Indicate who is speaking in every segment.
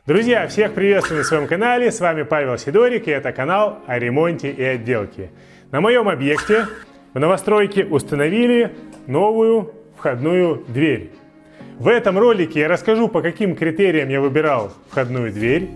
Speaker 1: Друзья, всех приветствую на своем канале, с вами Павел Сидорик, и это канал о ремонте и отделке. На моем объекте в новостройке установили новую входную дверь. В этом ролике я расскажу, по каким критериям я выбирал входную дверь.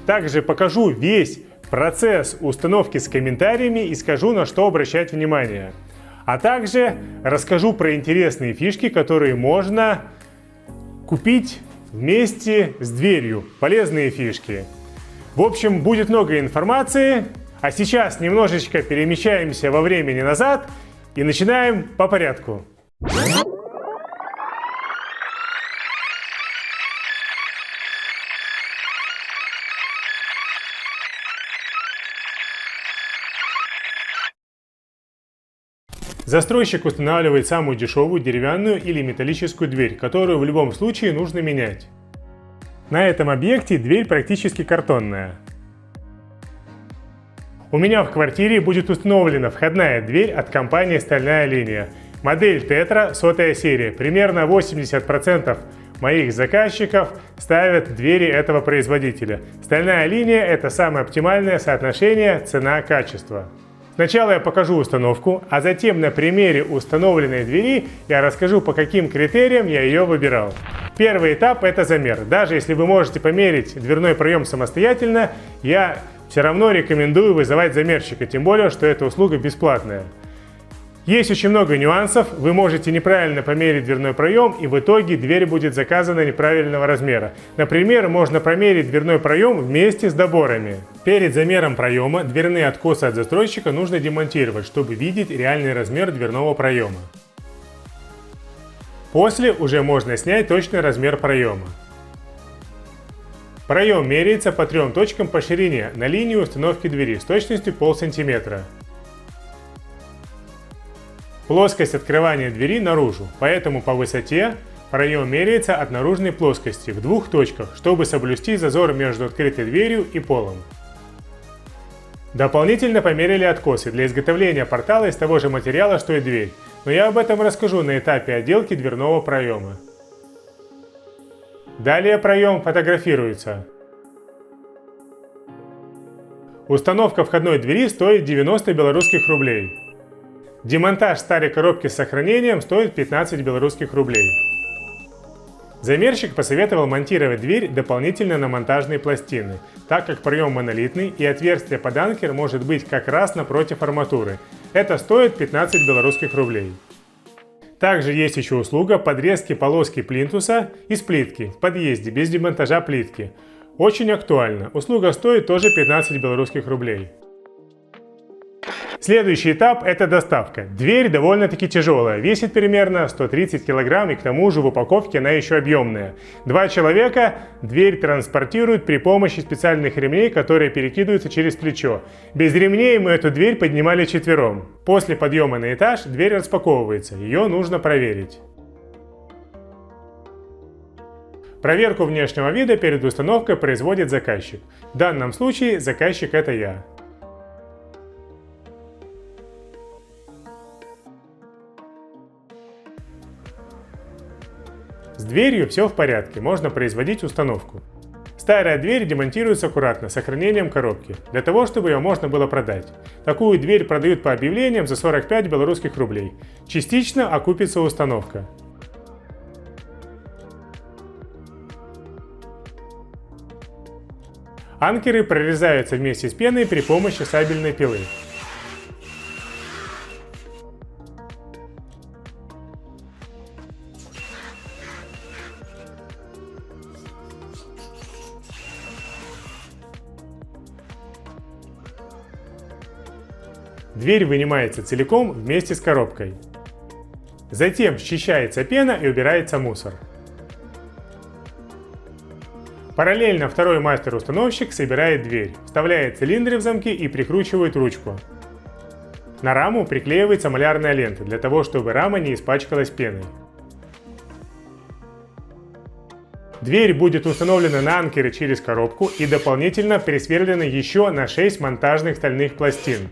Speaker 1: Также покажу весь процесс установки с комментариями и скажу, на что обращать внимание. А также расскажу про интересные фишки, которые можно купить вместе с дверью. Полезные фишки. В общем, будет много информации. А сейчас немножечко перемещаемся во времени назад и начинаем по порядку. Застройщик устанавливает самую дешевую деревянную или металлическую дверь, которую в любом случае нужно менять. На этом объекте дверь практически картонная. У меня в квартире будет установлена входная дверь от компании «Стальная линия». Модель Tetra, 100-я серия. Примерно 80% моих заказчиков ставят двери этого производителя. «Стальная линия» — это самое оптимальное соотношение цена-качество. Сначала я покажу установку, а затем на примере установленной двери я расскажу, по каким критериям я ее выбирал. Первый этап — это замер. Даже если вы можете померить дверной проем самостоятельно, я все равно рекомендую вызывать замерщика, тем более, что эта услуга бесплатная. Есть очень много нюансов, вы можете неправильно померить дверной проем, и в итоге дверь будет заказана неправильного размера. Например, можно промерить дверной проем вместе с доборами. Перед замером проема дверные откосы от застройщика нужно демонтировать, чтобы видеть реальный размер дверного проема. После уже можно снять точный размер проема. Проем меряется по 3 точкам по ширине на линии установки двери с точностью полсантиметра. Плоскость открывания двери наружу, поэтому по высоте проем меряется от наружной плоскости в 2 точках, чтобы соблюсти зазор между открытой дверью и полом. Дополнительно померили откосы для изготовления портала из того же материала, что и дверь, но я об этом расскажу на этапе отделки дверного проема. Далее проем фотографируется. Установка входной двери стоит 90 белорусских рублей. Демонтаж старой коробки с сохранением стоит 15 белорусских рублей. Замерщик посоветовал монтировать дверь дополнительно на монтажные пластины, так как проем монолитный и отверстие под анкер может быть как раз напротив арматуры. Это стоит 15 белорусских рублей. Также есть еще услуга подрезки полоски плинтуса из плитки в подъезде без демонтажа плитки. Очень актуально. Услуга стоит тоже 15 белорусских рублей. Следующий этап — это доставка. Дверь довольно-таки тяжелая, весит примерно 130 кг, и к тому же в упаковке она еще объемная. 2 человека дверь транспортируют при помощи специальных ремней, которые перекидываются через плечо. Без ремней мы эту дверь поднимали вчетвером. После подъема на этаж дверь распаковывается, ее нужно проверить. Проверку внешнего вида перед установкой производит заказчик. В данном случае заказчик — это я. С дверью все в порядке, можно производить установку. Старая дверь демонтируется аккуратно, с сохранением коробки, для того, чтобы ее можно было продать. Такую дверь продают по объявлениям за 45 белорусских рублей. Частично окупится установка. Анкеры прорезаются вместе с пеной при помощи сабельной пилы. Дверь вынимается целиком вместе с коробкой. Затем счищается пена и убирается мусор. Параллельно второй мастер-установщик собирает дверь, вставляет цилиндры в замки и прикручивает ручку. На раму приклеивается малярная лента для того, чтобы рама не испачкалась пеной. Дверь будет установлена на анкеры через коробку и дополнительно присверлена еще на 6 монтажных стальных пластин.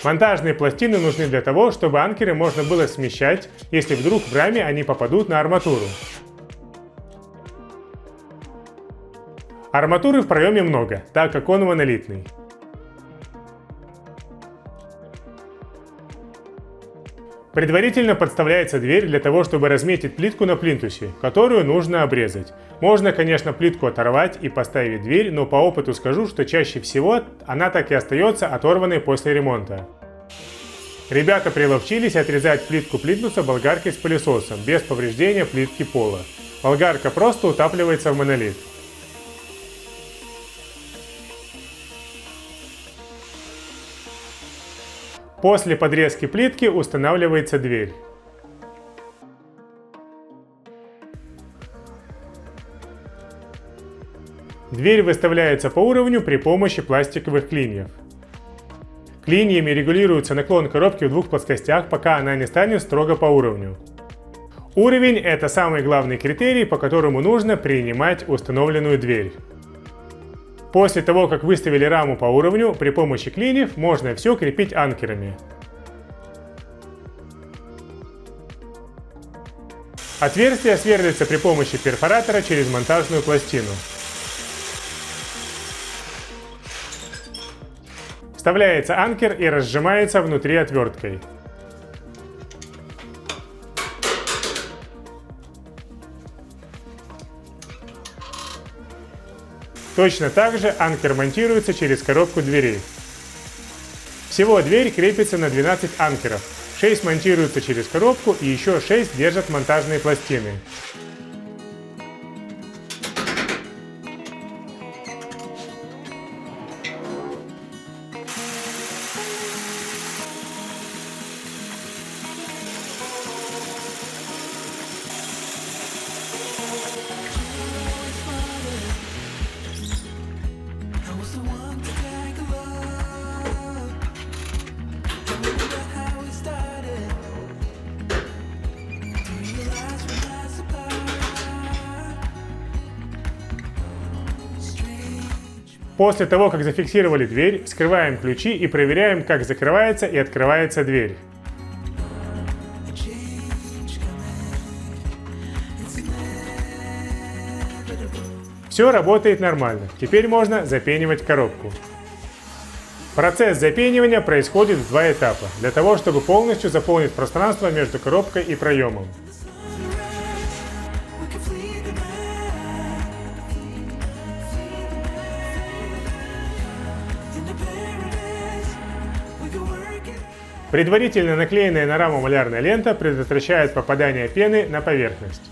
Speaker 1: Монтажные пластины нужны для того, чтобы анкеры можно было смещать, если вдруг в раме они попадут на арматуру. Арматуры в проеме много, так как он монолитный. Предварительно подставляется дверь для того, чтобы разметить плитку на плинтусе, которую нужно обрезать. Можно, конечно, плитку оторвать и поставить дверь, но по опыту скажу, что чаще всего она так и остается оторванной после ремонта. Ребята приловчились отрезать плитку плинтуса болгаркой с пылесосом, без повреждения плитки пола. Болгарка просто утапливается в монолит. После подрезки плитки устанавливается дверь. Дверь выставляется по уровню при помощи пластиковых клиньев. Клиньями регулируется наклон коробки в двух плоскостях, пока она не станет строго по уровню. Уровень – это самый главный критерий, по которому нужно принимать установленную дверь. После того, как выставили раму по уровню, при помощи клиньев можно все крепить анкерами. Отверстие сверлится при помощи перфоратора через монтажную пластину. Вставляется анкер и разжимается внутри отверткой. Точно так же анкер монтируется через коробку дверей. Всего дверь крепится на 12 анкеров, 6 монтируются через коробку и еще 6 держат монтажные пластины. После того, как зафиксировали дверь, вскрываем ключи и проверяем, как закрывается и открывается дверь. Все работает нормально. Теперь можно запенивать коробку. Процесс запенивания происходит в два этапа, для того, чтобы полностью заполнить пространство между коробкой и проемом. Предварительно наклеенная на раму малярная лента предотвращает попадание пены на поверхность.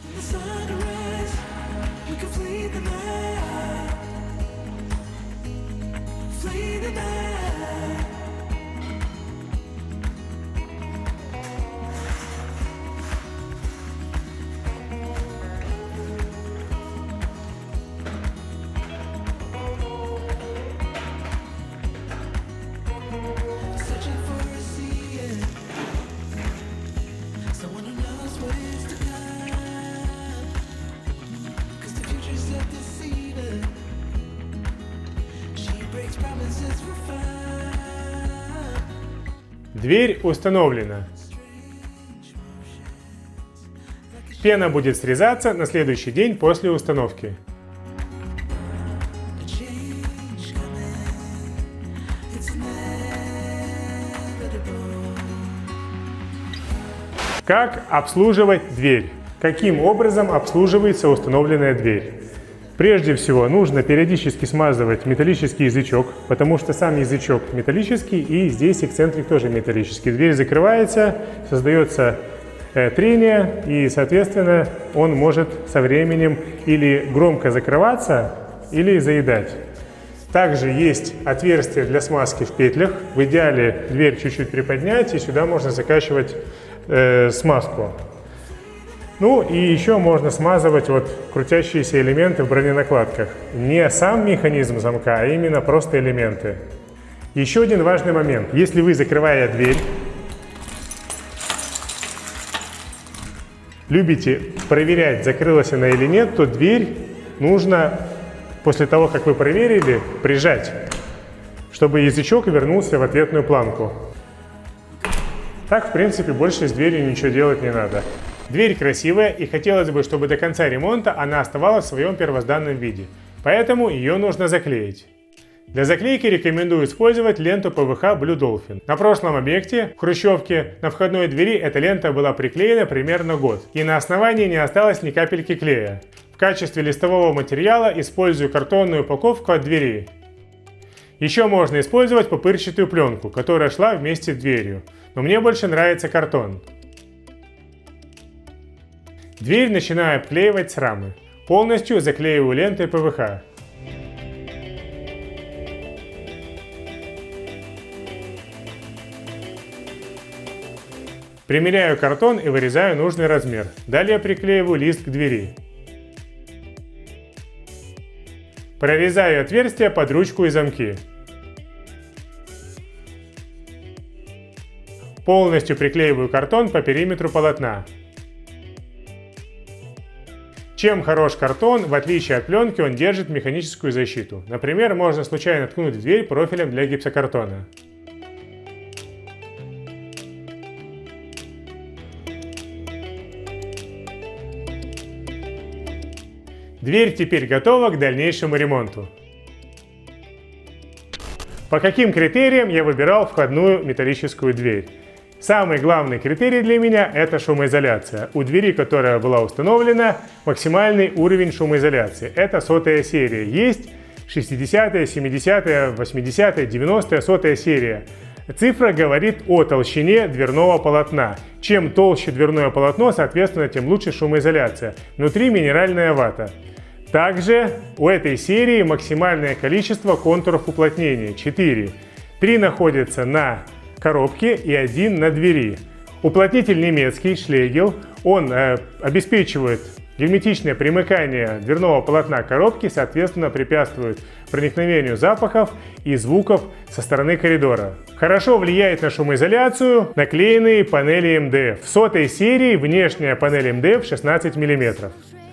Speaker 1: Дверь установлена. Пена будет срезаться на следующий день после установки. Как обслуживать дверь? Каким образом обслуживается установленная дверь? Прежде всего нужно периодически смазывать металлический язычок, потому что сам язычок металлический и здесь эксцентрик тоже металлический. Дверь закрывается, создается трение и, соответственно, он может со временем или громко закрываться, или заедать. Также есть отверстие для смазки в петлях. В идеале дверь чуть-чуть приподнять и сюда можно закачивать смазку. Ну и еще можно смазывать вот крутящиеся элементы в броненакладках. Не сам механизм замка, а именно просто элементы. Еще один важный момент. Если вы, закрывая дверь, любите проверять, закрылась она или нет, то дверь нужно после того, как вы проверили, прижать, чтобы язычок вернулся в ответную планку. Так, в принципе, больше с дверью ничего делать не надо. Дверь красивая, и хотелось бы, чтобы до конца ремонта она оставалась в своем первозданном виде. Поэтому ее нужно заклеить. Для заклейки рекомендую использовать ленту PVH Blue Dolphin. На прошлом объекте, в хрущевке, на входной двери эта лента была приклеена примерно год, и на основании не осталось ни капельки клея. В качестве листового материала использую картонную упаковку от двери. Еще можно использовать пупырчатую пленку, которая шла вместе с дверью, но мне больше нравится картон. Дверь начинаю обклеивать с рамы. Полностью заклеиваю лентой PVH. Примеряю картон и вырезаю нужный размер. Далее приклеиваю лист к двери. Прорезаю отверстия под ручку и замки. Полностью приклеиваю картон по периметру полотна. Чем хорош картон, в отличие от пленки, он держит механическую защиту. Например, можно случайно ткнуть в дверь профилем для гипсокартона. Дверь теперь готова к дальнейшему ремонту. По каким критериям я выбирал входную металлическую дверь? Самый главный критерий для меня – это шумоизоляция. У двери, которая была установлена, максимальный уровень шумоизоляции. Это 100-я серия. Есть 60-я, 70-я, 80-я, 90-я, 100-я серия. Цифра говорит о толщине дверного полотна. Чем толще дверное полотно, соответственно, тем лучше шумоизоляция. Внутри минеральная вата. Также у этой серии максимальное количество контуров уплотнения – 4. 3 находятся на коробке и 1 на двери. Уплотнитель немецкий Schlegel, он обеспечивает герметичное примыкание дверного полотна к коробке, соответственно препятствует проникновению запахов и звуков со стороны коридора. Хорошо влияет на шумоизоляцию наклеенные панели МДФ. В 100-й серии внешняя панель МДФ 16 мм.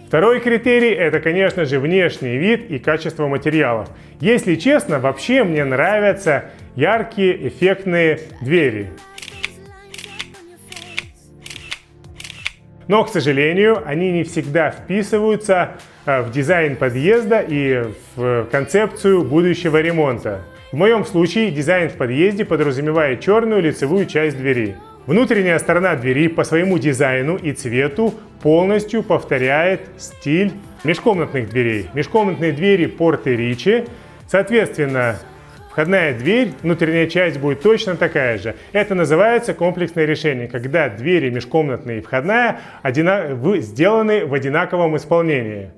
Speaker 1: Второй критерий – это, конечно же, внешний вид и качество материалов. Если честно, вообще мне нравятся яркие, эффектные двери. Но, к сожалению, они не всегда вписываются в дизайн подъезда и в концепцию будущего ремонта. В моем случае дизайн в подъезде подразумевает черную лицевую часть двери. Внутренняя сторона двери по своему дизайну и цвету полностью повторяет стиль межкомнатных дверей. Межкомнатные двери Порте Ричи, соответственно, входная дверь, внутренняя часть будет точно такая же. Это называется комплексное решение, когда двери межкомнатная и входная сделаны в одинаковом исполнении.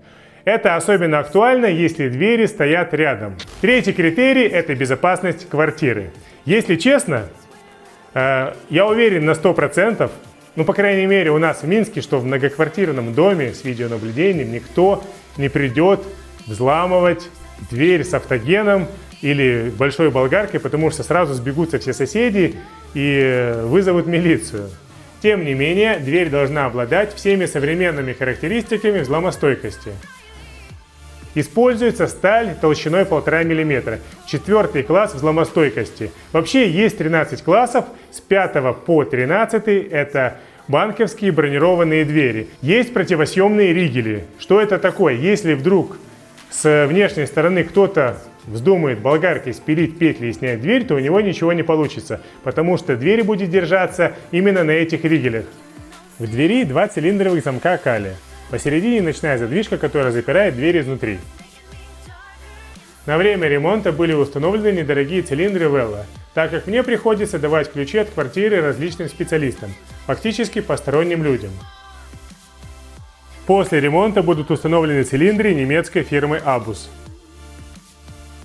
Speaker 1: Это особенно актуально, если двери стоят рядом. Третий критерий – это безопасность квартиры. Если честно, я уверен на 100%, ну, по крайней мере, у нас в Минске, что в многоквартирном доме с видеонаблюдением никто не придет взламывать дверь с автогеном или большой болгаркой, потому что сразу сбегутся все соседи и вызовут милицию. Тем не менее, дверь должна обладать всеми современными характеристиками взломостойкости. Используется сталь толщиной 1,5 мм. 4 класс взломостойкости. Вообще есть 13 классов, с 5 по 13 это банковские бронированные двери. Есть противосъемные ригели. Что это такое? Если вдруг с внешней стороны кто-то вздумает болгаркой спилить петли и снять дверь, то у него ничего не получится, потому что дверь будет держаться именно на этих ригелях. В двери 2 цилиндровых замка Кали. Посередине ночная задвижка, которая запирает дверь изнутри. На время ремонта были установлены недорогие цилиндры Vella, так как мне приходится давать ключи от квартиры различным специалистам, фактически посторонним людям. После ремонта будут установлены цилиндры немецкой фирмы Abus.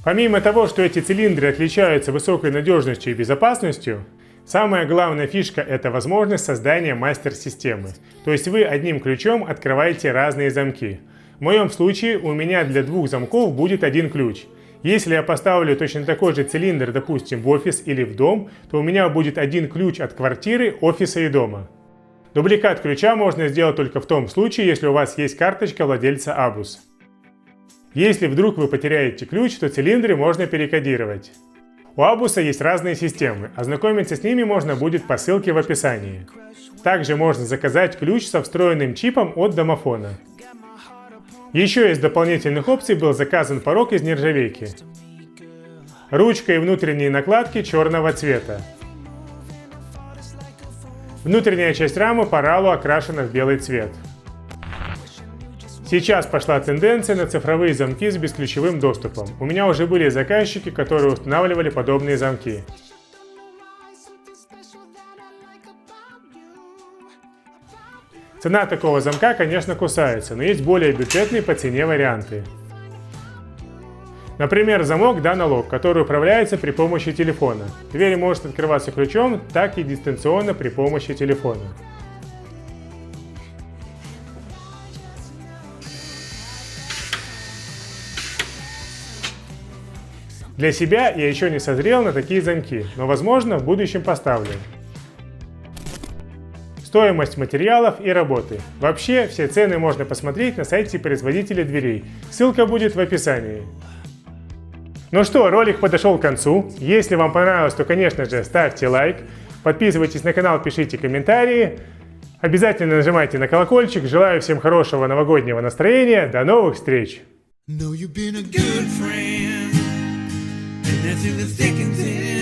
Speaker 1: Помимо того, что эти цилиндры отличаются высокой надежностью и безопасностью, Самая главная фишка – это возможность создания мастер-системы. То есть вы одним ключом открываете разные замки. В моем случае у меня для 2 замков будет один ключ. Если я поставлю точно такой же цилиндр, допустим, в офис или в дом, то у меня будет один ключ от квартиры, офиса и дома. Дубликат ключа можно сделать только в том случае, если у вас есть карточка владельца Abus. Если вдруг вы потеряете ключ, то цилиндры можно перекодировать. У Abus есть разные системы, ознакомиться с ними можно будет по ссылке в описании. Также можно заказать ключ со встроенным чипом от домофона. Еще из дополнительных опций был заказан порог из нержавейки. Ручка и внутренние накладки черного цвета. Внутренняя часть рамы по RAL окрашена в белый цвет. Сейчас пошла тенденция на цифровые замки с бесключевым доступом. У меня уже были заказчики, которые устанавливали подобные замки. Цена такого замка, конечно, кусается, но есть более бюджетные по цене варианты. Например, замок Danalog, который управляется при помощи телефона. Дверь может открываться ключом, так и дистанционно при помощи телефона. Для себя я еще не созрел на такие замки, но возможно в будущем поставлю. Стоимость материалов и работы. Вообще, все цены можно посмотреть на сайте производителя дверей. Ссылка будет в описании. Ну что, ролик подошел к концу. Если вам понравилось, то, конечно же, ставьте лайк. Подписывайтесь на канал, пишите комментарии. Обязательно нажимайте на колокольчик. Желаю всем хорошего новогоднего настроения. До новых встреч! Through the thick and thin.